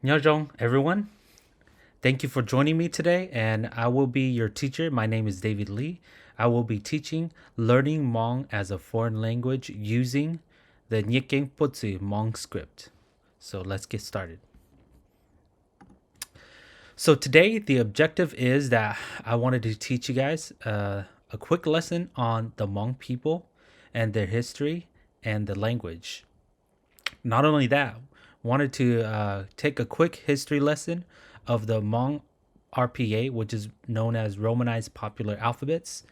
Nyajong, everyone. Thank you for joining me today, and I will be your teacher. My name is David Lee. I will be teaching learning Hmong as a foreign language using the Nyiakeng Puachue Mhong script. So let's get started. So today, the objective is that I wanted to teach you guys a quick lesson on the Hmong people and their history and the language. Not only that, wanted to take a quick history lesson of the Hmong RPA, which is known as Romanized Popular Alphabets.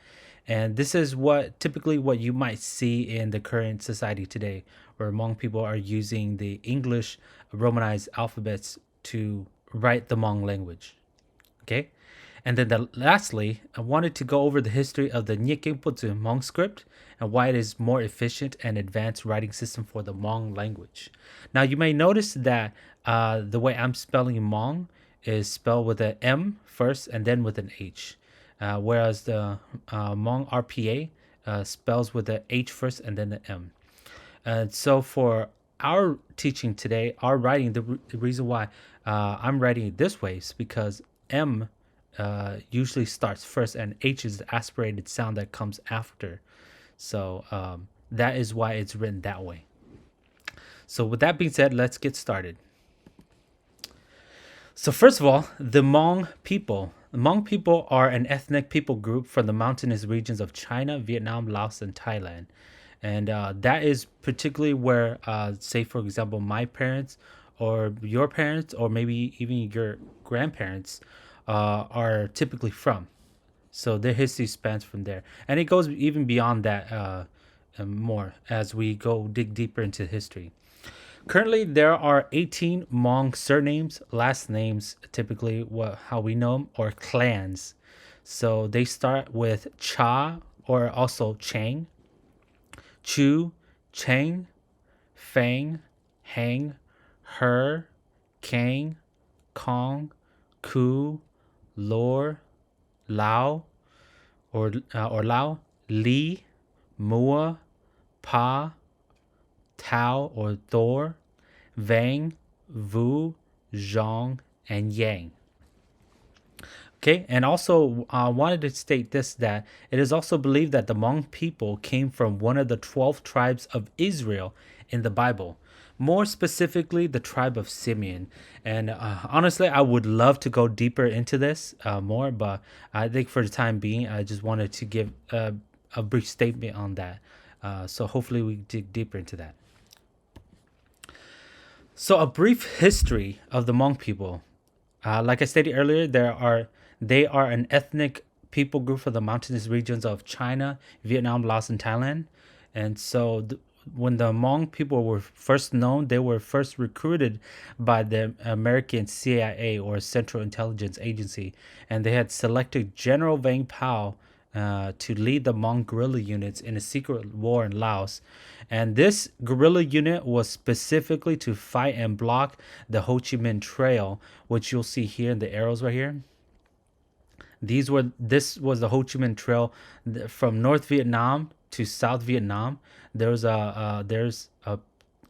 And this is what you might see in the current society today, where Hmong people are using the English Romanized alphabets to write the Hmong language. Okay. And then lastly, I wanted to go over the history of the Nyiakeng Puachue Mhong script and why it is more efficient and advanced writing system for the Hmong language. Now, you may notice that the way I'm spelling Hmong is spelled with an M first and then with an H, whereas the Hmong RPA spells with an H first and then an M. So for our teaching today, our writing, the reason why I'm writing it this way is because M usually starts first, and H is the aspirated sound that comes after. So that is why it's written that way. So with that being said, let's get started. So first of all, the Hmong people. The Hmong people are an ethnic people group from the mountainous regions of China, Vietnam, Laos, and Thailand. And that is particularly where, say, for example, my parents or your parents or maybe even your grandparents are typically from. So their history spans from there. And it goes even beyond that and more as we go dig deeper into history. Currently, there are 18 Hmong surnames, last names, typically how we know them, or clans. So they start with Cha or also Chang, Chu, Chang, Fang, Hang, Her, Kang, Kong, Ku, Lor, Lao, or Lao, Li, Mua, Pa, Tao or Thor, Vang, Vu, Zhong, and Yang. Okay, and also I wanted to state this that it is also believed that the Hmong people came from one of the 12 tribes of Israel in the Bible, more specifically the tribe of Simeon. And honestly, I would love to go deeper into this more, but I think for the time being, I just wanted to give a brief statement on that. So hopefully we dig deeper into that. So a brief history of the Hmong people. Like I stated earlier, they are an ethnic people group from the mountainous regions of China, Vietnam, Laos, and Thailand. And so when the Hmong people were first known, they were first recruited by the American CIA or Central Intelligence Agency, and they had selected General Vang Pao to lead the Hmong guerrilla units in a secret war in Laos. And this guerrilla unit was specifically to fight and block the Ho Chi Minh Trail, which you'll see here in the arrows right here. This was the Ho Chi Minh Trail from North Vietnam to South Vietnam. There's a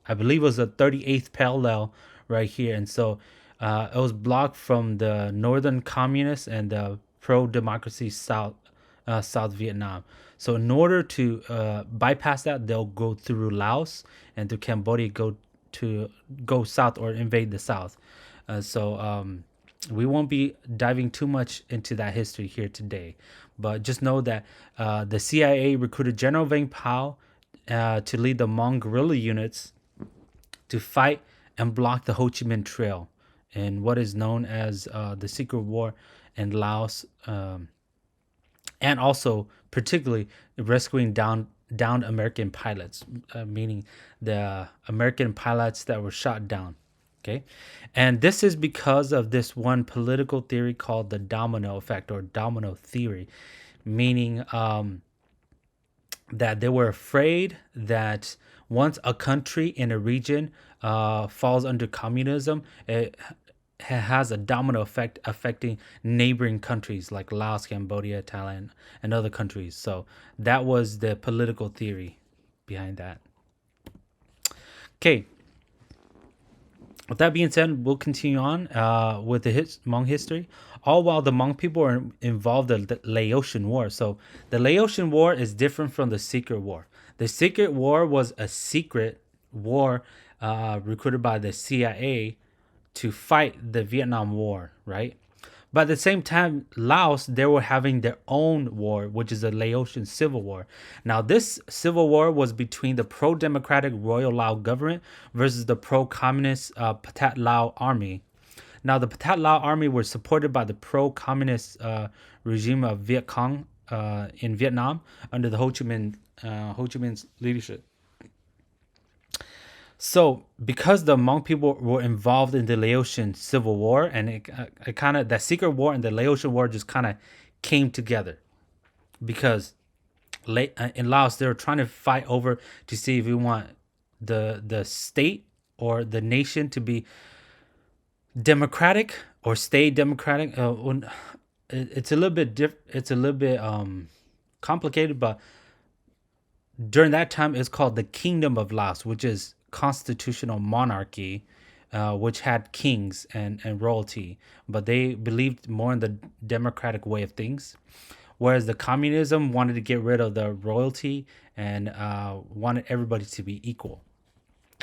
I believe it was a 38th parallel right here, and so it was blocked from the Northern Communists and the pro-democracy South Vietnam. So in order to bypass that, they'll go through Laos and through Cambodia, go south or invade the south. So we won't be diving too much into that history here today, but just know that the CIA recruited General Vang Pao to lead the Hmong guerrilla units to fight and block the Ho Chi Minh Trail in what is known as the Secret War in Laos, and also particularly rescuing downed American pilots, meaning the American pilots that were shot down. Okay, and this is because of this one political theory called the domino effect or domino theory, meaning that they were afraid that once a country in a region falls under communism, it has a domino effect affecting neighboring countries like Laos, Cambodia, Thailand, and other countries. So that was the political theory behind that. Okay. With that being said, we'll continue on with the Hmong history. All while the Hmong people are involved in the Laotian War. So the Laotian War is different from the Secret War. The Secret War was a secret war recruited by the CIA to fight the Vietnam War, right? But at the same time, Laos, they were having their own war, which is the Laotian Civil War. Now, this civil war was between the pro-democratic Royal Lao government versus the pro-communist Pathet Lao army. Now, the Pathet Lao army were supported by the pro-communist regime of Viet Cong in Vietnam under the Ho Chi Minh's leadership. So, because the Hmong people were involved in the Laotian Civil War, and it kind of that Secret War and the Laotian War just kind of came together, because in Laos they were trying to fight over to see if we want the state or the nation to be democratic or stay democratic. It's a little bit it's a little bit complicated, but during that time it's called the Kingdom of Laos, which is constitutional monarchy, which had kings and royalty, but they believed more in the democratic way of things. Whereas the communism wanted to get rid of the royalty and wanted everybody to be equal.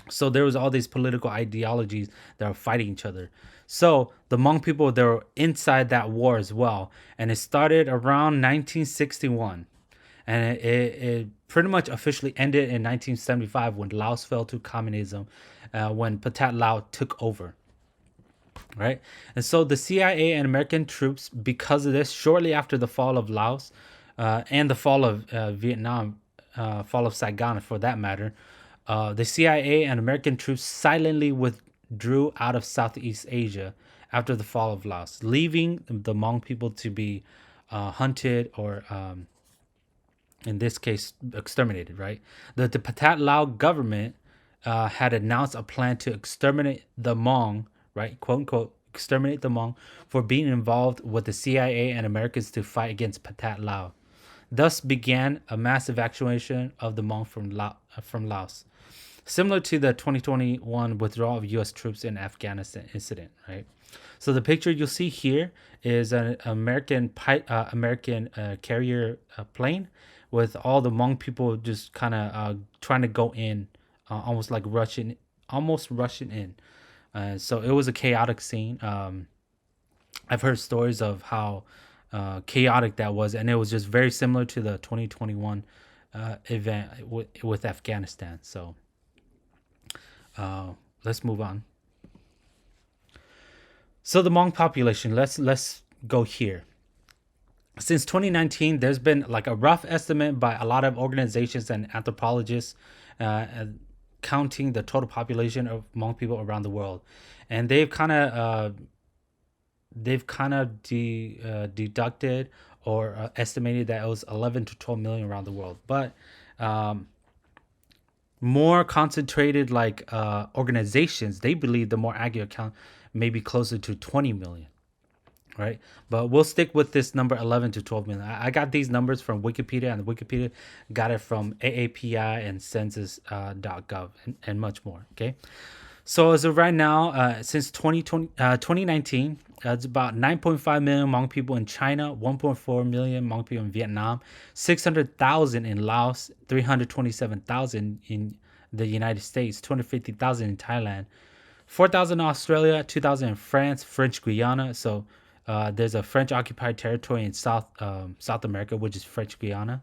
So there was all these political ideologies that were fighting each other. So the Hmong people, they were inside that war as well, and it started around 1961, and it pretty much officially ended in 1975 when Laos fell to communism, when Pathet Lao took over. Right, and so the CIA and American troops, because of this, shortly after the fall of Laos and the fall of Vietnam, fall of Saigon for that matter, the CIA and American troops silently withdrew out of Southeast Asia after the fall of Laos, leaving the Hmong people to be hunted or, in this case, exterminated. Right, the Pathet Lao government had announced a plan to exterminate the Hmong, right, quote unquote, exterminate the Hmong for being involved with the CIA and Americans to fight against Pathet Lao. Thus began a mass evacuation of the Hmong from Laos, similar to the 2021 withdrawal of U.S. troops in Afghanistan incident, right? So the picture you'll see here is an American carrier plane with all the Hmong people just kind of trying to go in, almost rushing in. So it was a chaotic scene. I've heard stories of how chaotic that was, and it was just very similar to the 2021 event with Afghanistan. So let's move on. So the Hmong population, let's go here. Since 2019, there's been like a rough estimate by a lot of organizations and anthropologists counting the total population of Hmong people around the world, and they've kind of deducted or estimated that it was 11 to 12 million around the world. But more concentrated organizations, they believe the more accurate count may be closer to 20 million. Right, but we'll stick with this number 11 to 12 million. I got these numbers from Wikipedia, and Wikipedia got it from AAPI and census.gov and much more. Okay, so as of right now, since 2019, it's about 9.5 million Hmong people in China, 1.4 million Hmong people in Vietnam, 600,000 in Laos, 327,000 in the United States, 250,000 in Thailand, 4,000 in Australia, 2,000 in France, French Guiana. So there's a French occupied territory in South America, which is French Guiana.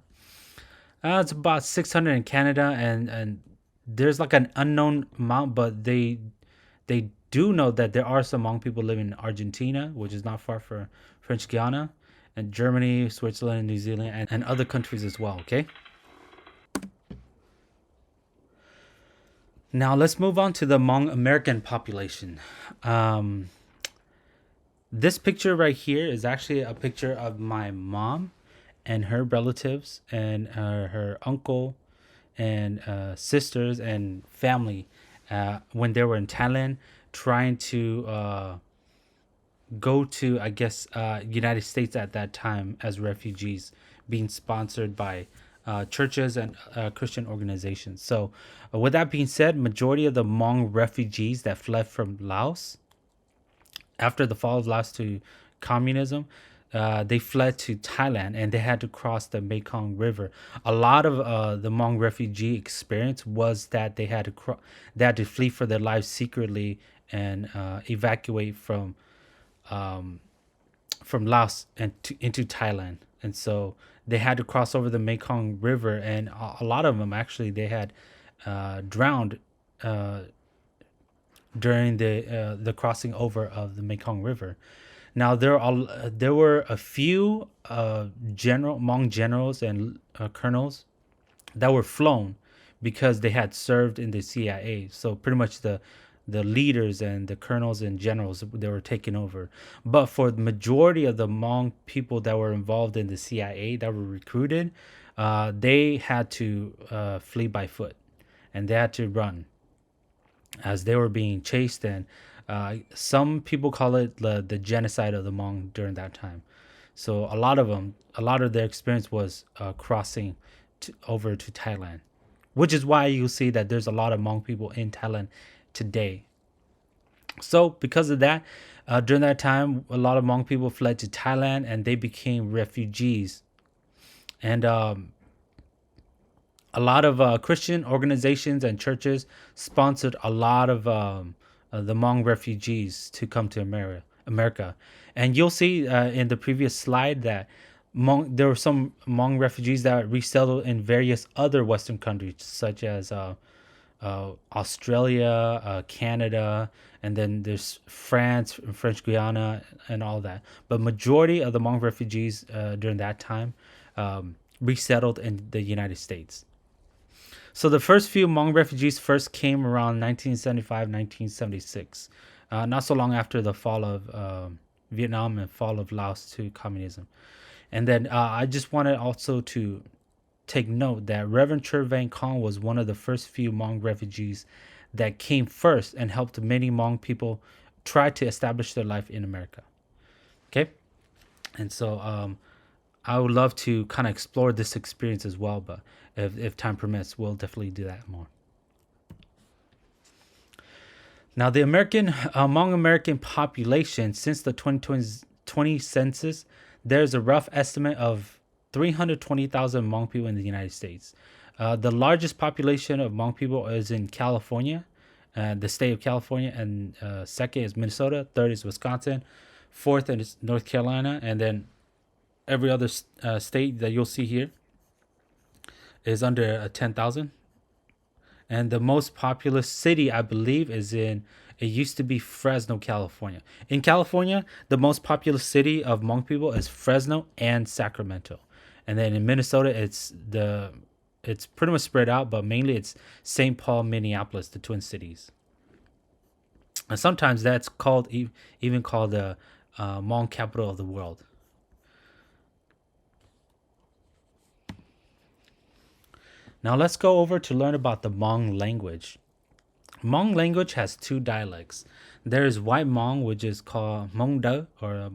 It's about 600 in Canada, and there's like an unknown amount, but they do know that there are some Hmong people living in Argentina, which is not far from French Guiana, and Germany, Switzerland, New Zealand, and other countries as well. Okay. Now let's move on to the Hmong American population. This picture right here is actually a picture of my mom and her relatives and her uncle and sisters and family when they were in Thailand trying to go to, I guess, United States at that time as refugees, being sponsored by churches and Christian organizations. So, with that being said, majority of the Hmong refugees that fled from Laos after the fall of Laos to communism, they fled to Thailand and they had to cross the Mekong River. A lot of the Hmong refugee experience was that they had to flee for their lives secretly and evacuate from Laos and into Thailand. And so they had to cross over the Mekong River, and a lot of them actually they had drowned during the crossing over of the Mekong River. Now there were a few Hmong generals and colonels that were flown because they had served in the CIA. So pretty much the leaders and the colonels and generals, they were taken over. But for the majority of the Hmong people that were involved in the CIA that were recruited, they had to flee by foot, and they had to run as they were being chased. And some people call it the genocide of the Hmong during that time. So a lot of their experience was crossing over to Thailand, which is why you see that there's a lot of Hmong people in Thailand today. So because of that, during that time, a lot of Hmong people fled to Thailand and they became refugees. And a lot of Christian organizations and churches sponsored a lot of the Hmong refugees to come to America. And you'll see in the previous slide that there were some Hmong refugees that resettled in various other Western countries, such as Australia, Canada, and then there's France, French Guiana, and all that. But majority of the Hmong refugees during that time resettled in the United States. So the first few Hmong refugees first came around 1975, 1976, not so long after the fall of Vietnam and fall of Laos to communism. And then I just wanted also to take note that Reverend Cher Van Kong was one of the first few Hmong refugees that came first and helped many Hmong people try to establish their life in America. Okay? And so I would love to kind of explore this experience as well, but if time permits, we'll definitely do that more. Now, the Hmong American population since the 2020 census, there's a rough estimate of 320,000 Hmong people in the United States. The largest population of Hmong people is in California, the state of California, and second is Minnesota, third is Wisconsin, fourth is North Carolina, and then every other state that you'll see here is under 10,000. And the most populous city, I believe, it used to be Fresno, California. In California, the most populous city of Hmong people is Fresno and Sacramento. And then in Minnesota, it's pretty much spread out, but mainly it's St. Paul, Minneapolis, the Twin Cities. And sometimes that's even called the Hmong capital of the world. Now let's go over to learn about the Hmong language. Hmong language has two dialects. There is White Hmong, which is called Hmong Da, or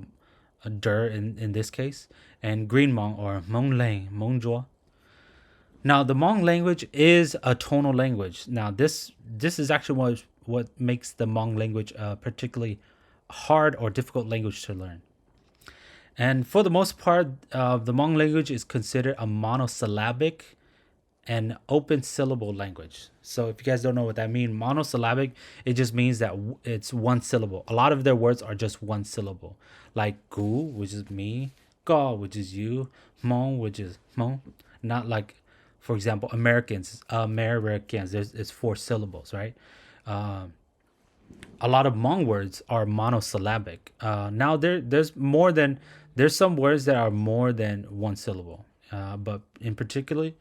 a Der in this case, and Green Hmong, or Hmong Lang, Hmong Jua. Now the Hmong language is a tonal language. Now this is actually what makes the Hmong language a particularly hard or difficult language to learn. And for the most part, the Hmong language is considered a monosyllabic and open syllable language. So if you guys don't know what that means, monosyllabic, it just means that it's one syllable. A lot of their words are just one syllable, like gu, which is me, ga, which is you, Hmong, which is Hmong. Not like, for example, Americans, it's four syllables, right? A lot of Hmong words are monosyllabic. Now there's some words that are more than one syllable, but in particular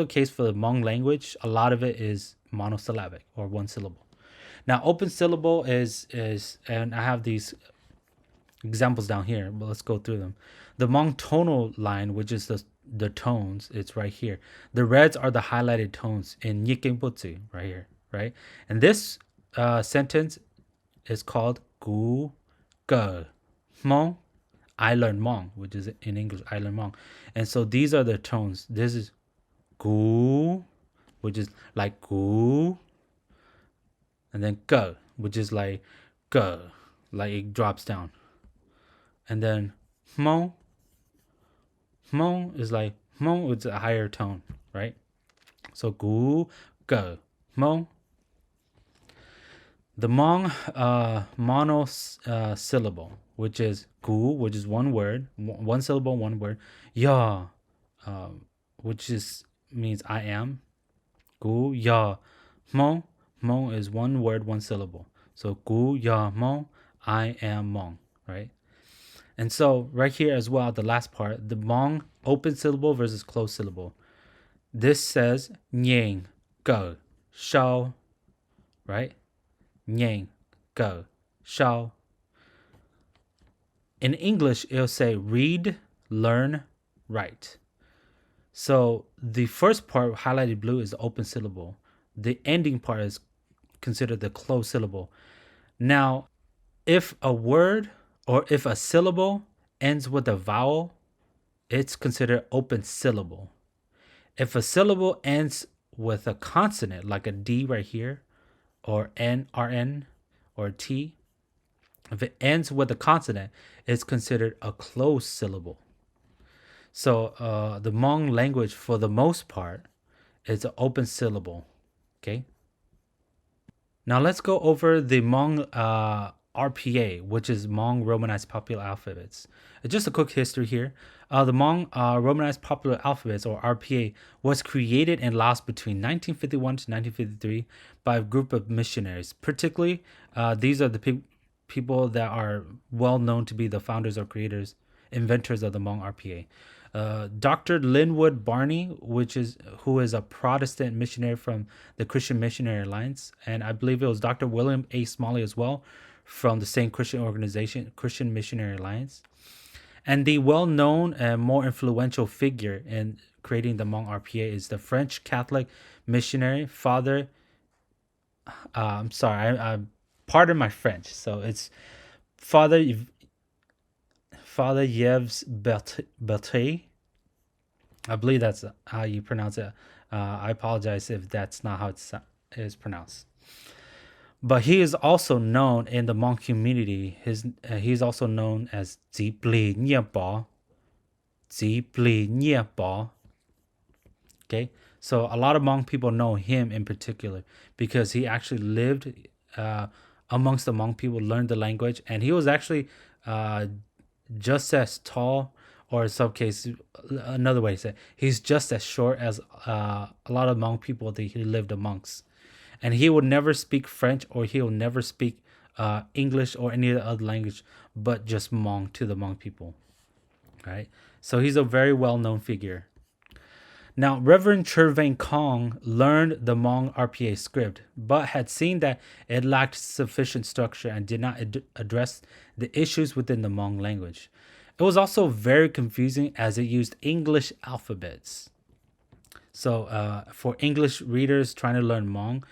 case for the Hmong language, a lot of it is monosyllabic or one syllable. Now, open syllable is and I have these examples down here, but let's go through them. The Hmong tonal line, which is the tones, it's right here. The reds are the highlighted tones in Nyiakeng Puachue right here, right? And this sentence is called gu, ge, Hmong, I learned Hmong, which is in English, I learned Hmong. And so these are the tones. This is gu, which is like gu, and then go, which is like go, like it drops down. And then Hmong, Hmong is like Hmong, it's a higher tone, right? So gu, go, Hmong. The Hmong monosyllable, which is gu, which is one word, one syllable, one word. Ya, which is means I am. Gu ya Hmong. Hmong is one word, one syllable. So gu ya Hmong, I am Hmong, right? And so right here as well, the last part, the Hmong open syllable versus closed syllable. This says nying, go, shao, right? Nying, go, shao. In English, it'll say read, learn, write. So the first part highlighted blue is the open syllable. The ending part is considered the closed syllable. Now, if a word or if a syllable ends with a vowel, it's considered open syllable. If a syllable ends with a consonant, like a D right here, or N, RN, or T, if it ends with a consonant, it's considered a closed syllable. So the Hmong language, for the most part, is an open syllable. Okay. Now let's go over the Hmong RPA, which is Hmong Romanized Popular Alphabets. Just a quick history here. The Hmong Romanized Popular Alphabets, or RPA, was created in Laos between 1951 to 1953 by a group of missionaries. Particularly, these are the people that are well known to be the founders or creators, inventors of the Hmong RPA. Dr. Linwood Barney, who is a Protestant missionary from the Christian Missionary Alliance, and I believe it was Dr. William A. Smalley as well, from the same Christian organization, Christian Missionary Alliance. And the well-known and more influential figure in creating the Hmong RPA is the French Catholic missionary Father. I'm sorry, I pardon my French. So it's Father Yves Berthet. I believe that's how you pronounce it. I apologize if that's not how it is pronounced. But he is also known in the Hmong community. He's also known as Zi Pli Nyiakeng. Okay, so a lot of Hmong people know him in particular because he actually lived amongst the Hmong people, learned the language, and he was actually just as tall, or in some cases, another way to say it, he's just as short as a lot of Hmong people that he lived amongst. And he would never speak French, or he will never speak English or any other language, but just Hmong to the Hmong people. Right? So he's a very well-known figure. Now, Reverend Chervang Kong learned the Hmong RPA script, but had seen that it lacked sufficient structure and did not address the issues within the Hmong language. It was also very confusing as it used English alphabets. So for English readers trying to learn Hmong,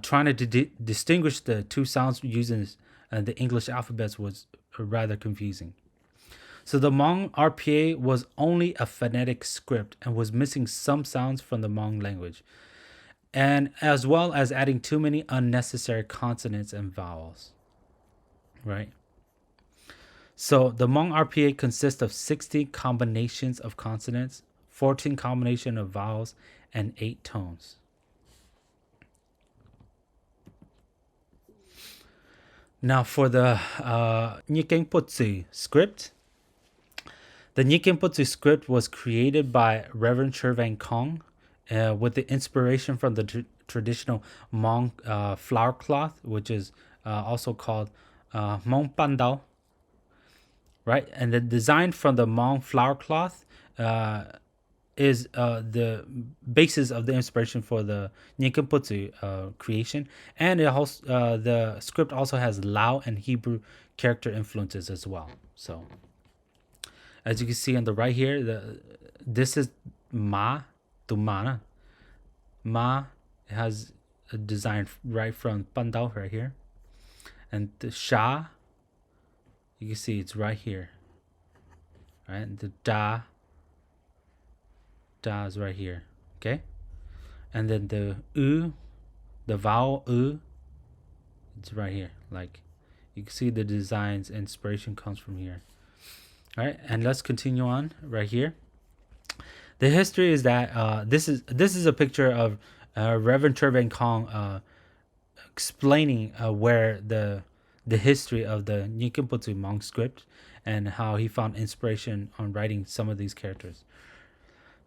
trying to distinguish the two sounds using the English alphabets was rather confusing. So the Hmong RPA was only a phonetic script and was missing some sounds from the Hmong language, and as well as adding too many unnecessary consonants and vowels. Right? So the Hmong RPA consists of 60 combinations of consonants, 14 combinations of vowels, and 8 tones. Now for the Nyiakeng Puachue script. The Nyiakeng Puachue script was created by Reverend Chervang Kong with the inspiration from the traditional Hmong flower cloth, which is also called Hmong Pandao. Right? And the design from the Hmong flower cloth is the basis of the inspiration for the Nyiakeng Puachue creation. And it also, the script also has Lao and Hebrew character influences as well. So as you can see on the right here, this is Ma to Mana. Ma has a design right from Pandao right here. And the Sha, you can see it's right here. right? The da is right here, okay? And then the u, the vowel u, it's right here. Like you can see the design's inspiration comes from here. All right, and let's continue on right here. The history is that this is a picture of Reverend Trevin Kong explaining where the history of the Nyiakeng Puachue Mhong script and how he found inspiration on writing some of these characters.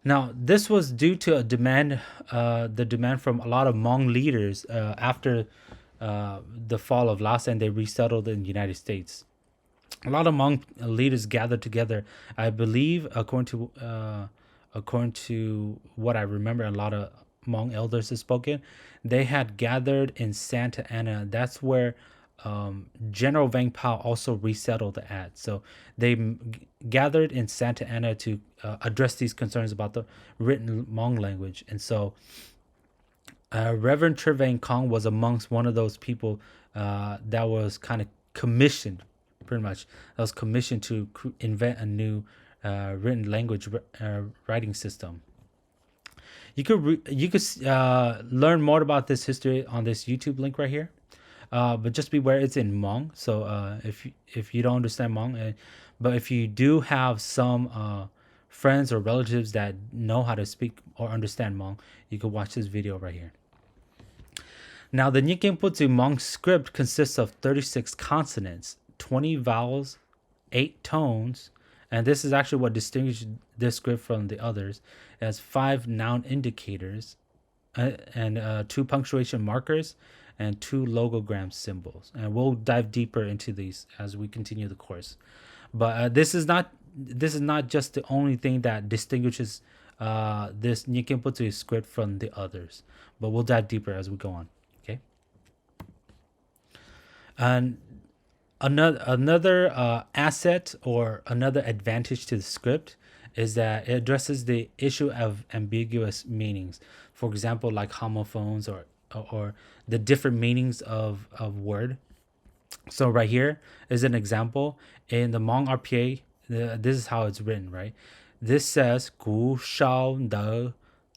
Now, this was due to a demand, the demand from a lot of Hmong leaders after the fall of Laos, and they resettled in the United States. A lot of Hmong leaders gathered together. I believe, according to what I remember, a lot of Hmong elders have spoken. They had gathered in Santa Ana. That's where General Vang Pao also resettled at. So they gathered in Santa Ana to address these concerns about the written Hmong language. And so Reverend Trevang Kong was amongst one of those people that was kind of commissioned, pretty much, that was commissioned to invent a new written language writing system. You could learn more about this history on this YouTube link right here. But just beware, it's in Hmong. So if you don't understand Hmong, but if you do have some friends or relatives that know how to speak or understand Hmong, you can watch this video right here. Now, the Nyiakeng Puachue Mhong script consists of 36 consonants, 20 vowels, 8 tones, and this is actually what distinguishes this script from the others. It has 5 noun indicators and 2 punctuation markers and 2 logogram symbols. And we'll dive deeper into these as we continue the course. But this is not just the only thing that distinguishes this Nyiakeng Puachue script from the others. But we'll dive deeper as we go on. Okay. And another asset or another advantage to the script is that it addresses the issue of ambiguous meanings. For example, like homophones or the different meanings of word. So right here is an example in the Hmong Rpa. This is how it's written, right? This says "gu shao de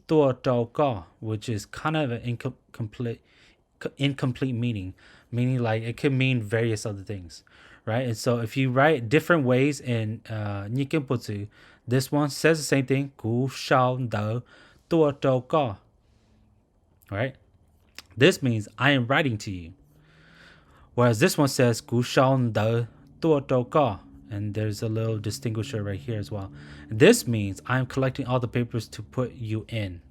tuo dou ga," which is kind of an incomplete meaning like it could mean various other things, right? And so if you write different ways in Nyiakeng Puachue, this one says the same thing, "gu shao de tuo dou ga," right? This means I am writing to you. Whereas this one says "gu shao de tuo dou ga," and there's a little distinguisher right here as well. This means I'm collecting all the papers to put you in.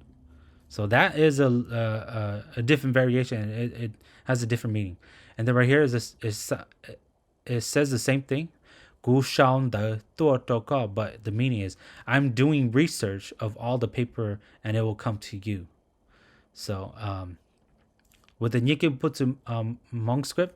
So that is a different variation. It has a different meaning. And then right here is it says the same thing, "gu shao de tuo dou ga," but the meaning is I'm doing research of all the paper and it will come to you. So with the Nyiakeng Puachue Mhong script,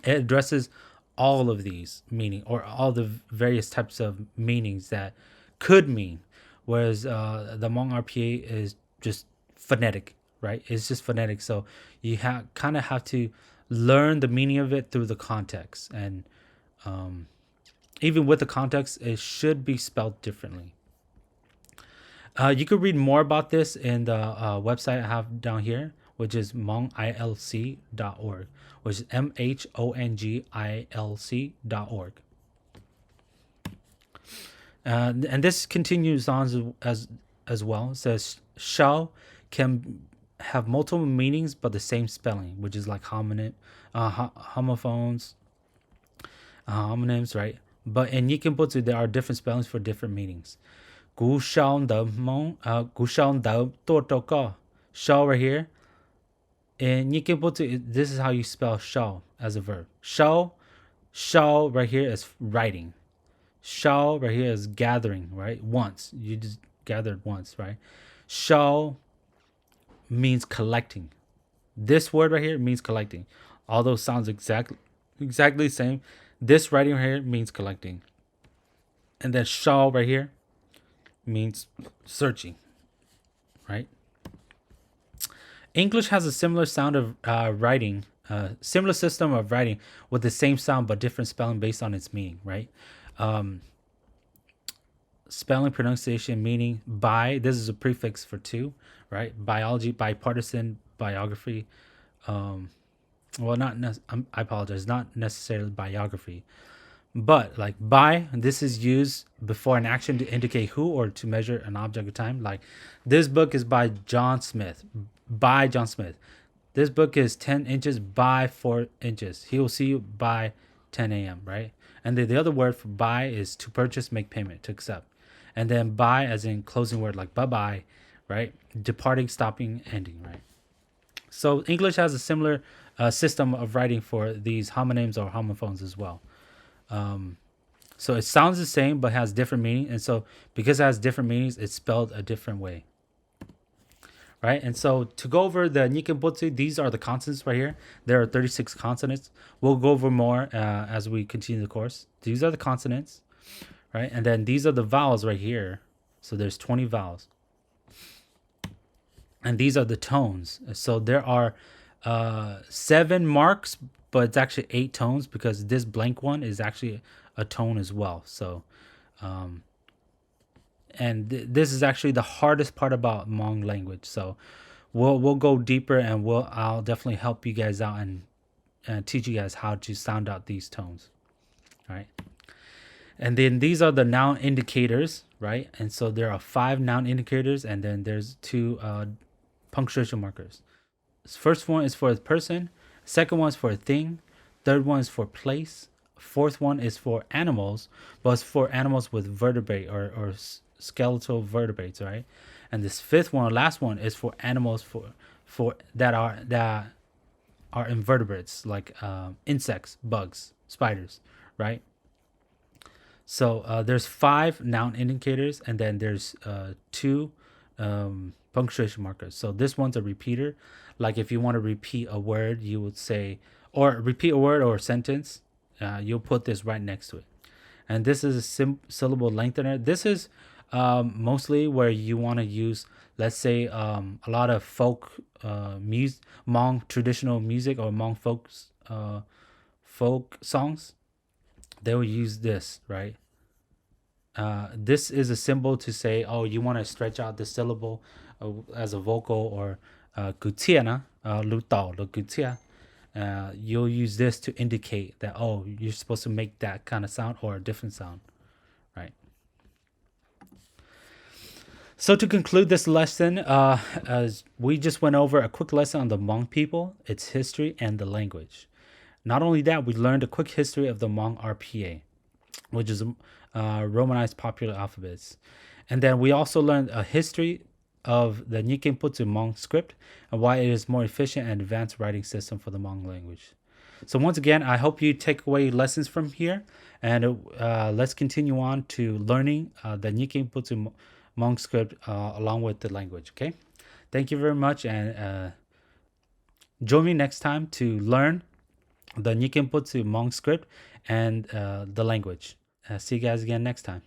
it addresses all of these meaning or all the various types of meanings that could mean, whereas the Hmong Rpa is just phonetic, right? It's just phonetic, so you kind of have to learn the meaning of it through the context, and even with the context, it should be spelled differently. You could read more about this in the website I have down here, which is hmongilc.org, which is MHONGILC.org. And this continues on as well. It says shao can have multiple meanings but the same spelling, which is like homonyms, right? But in Nyiakeng Puachue, there are different spellings for different meanings. Gu shao de tuo dou ga. Shao right here. In Nyiakeng Puachue, this is how you spell shao as a verb. Shao right here is writing. Shao right here is gathering, right? Once. You just gathered once, right? Shao means collecting. This word right here means collecting. Although it sounds exactly the same, this writing right here means collecting. And then shao right here means searching, right? English has a similar sound of writing, similar system of writing with the same sound but different spelling based on its meaning, right? spelling, pronunciation, meaning, bi. This is a prefix for two, right? Biology, bipartisan, biography. Um, well, I apologize. Not necessarily biography, but like by. This is used before an action to indicate who or to measure an object of time. Like this book is by John Smith. By John Smith. This book is 10 inches by 4 inches. He will see you by 10 a.m., right? And then the other word for buy is to purchase, make payment, to accept. And then buy as in closing word like bye-bye, right? Departing, stopping, ending, right? So English has a similar system of writing for these homonyms or homophones as well. So it sounds the same but has different meaning. And so because it has different meanings, it's spelled a different way. Right? And so to go over the Nyiakeng Puachue, these are the consonants right here. There are 36 consonants. We'll go over more as we continue the course. These are the consonants, right? And then these are the vowels right here. So there's 20 vowels. And these are the tones. So there are 7 marks, but it's actually 8 tones because this blank one is actually a tone as well. So, this is actually the hardest part about Hmong language. So we'll go deeper and I'll definitely help you guys out and teach you guys how to sound out these tones. All right. And then these are the noun indicators, right? And so there are 5 noun indicators, and then there's 2 punctuation markers. First one is for a person, second one is for a thing, third one is for place, fourth one is for animals, but it's for animals with vertebrae or skeletal vertebrates, right? And this fifth one, last one, is for animals for that are invertebrates, like insects, bugs, spiders, right? So there's 5 noun indicators, and then there's 2 punctuation markers. So this one's a repeater. Like if you want to repeat a word, you would say, or repeat a word or a sentence, you'll put this right next to it. And this is a syllable lengthener. This is mostly where you want to use, let's say, a lot of folk music, Hmong traditional music or Hmong folk songs. They will use this, right? This is a symbol to say, oh, you want to stretch out the syllable as a vocal, or gutia lu tao lu gutia. You'll use this to indicate that, oh, you're supposed to make that kind of sound or a different sound, right? So to conclude this lesson, as we just went over a quick lesson on the Hmong people, its history, and the language. Not only that, we learned a quick history of the Hmong Rpa, which is Romanized popular alphabets. And then we also learned a history of the Nyiakeng Puachue Mhong script and why it is more efficient and advanced writing system for the Hmong language. So once again, I hope you take away lessons from here, and let's continue on to learning the Nyiakeng Puachue Mhong script along with the language, okay? Thank you very much, and join me next time to learn the Nyiakeng Puachue Mhong script and the language. See you guys again next time.